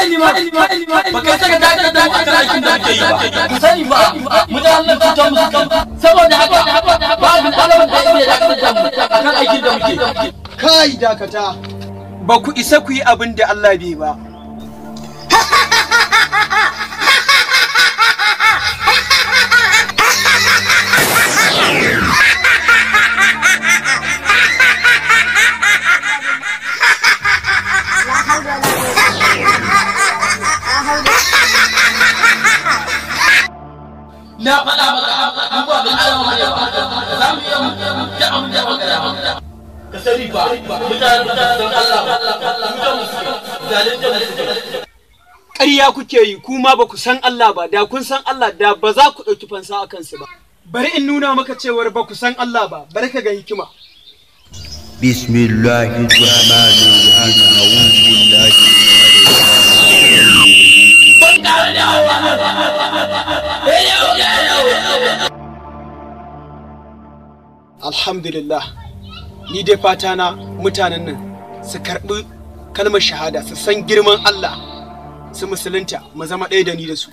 ni ma ba kai saka ta da mu akan aikin da muke yi ba ku sani ba mu da Allah ta musu saboda haka babu alaman da yake da kan mu akan aikin da muke kai dakata ba ku isa ku yi abin da Allah bai ba na faɗa maka abubuwa da alama ne ba za mu yi da abin da baka ka sani ba mutane don Allah ƙarya kuke yi kuma ba ku san Allah ba da kun san Allah da ba za ku ɗauki fansa a kansu ba bari in nuna maka cewar ba ku san Allah ba bari ka ga hikima Bismillahirrahmanirrahim a'udhu billahi alhamdulillah ni dai fata na mutanen nan su karɓi kalmar shahada su san girman Allah su musulunta mu zama ɗaya da ni da su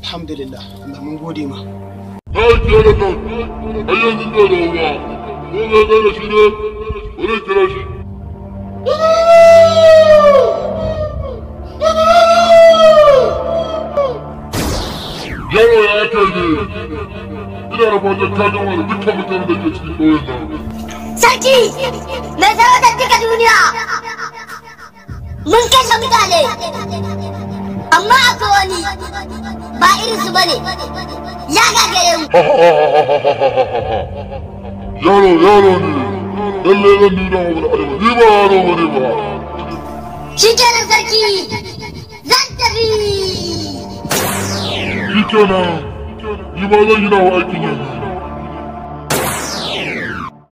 alhamdulillah Allah mun gode ma yawo ya kai ne ina da fatan ka gama da dukkan mutanen da ke cikin ƙauyen nan sarki mai sarautar duka duniya mun kashe mutane amma akwai wani ba irinsu ba ne ya gagare mu yaro ne lalle zan nuna wa wani adama ni ba yaro ba ne ba shi kenan sarki zan tafi shi kenan ni ma zan yi nawa aikin yanzu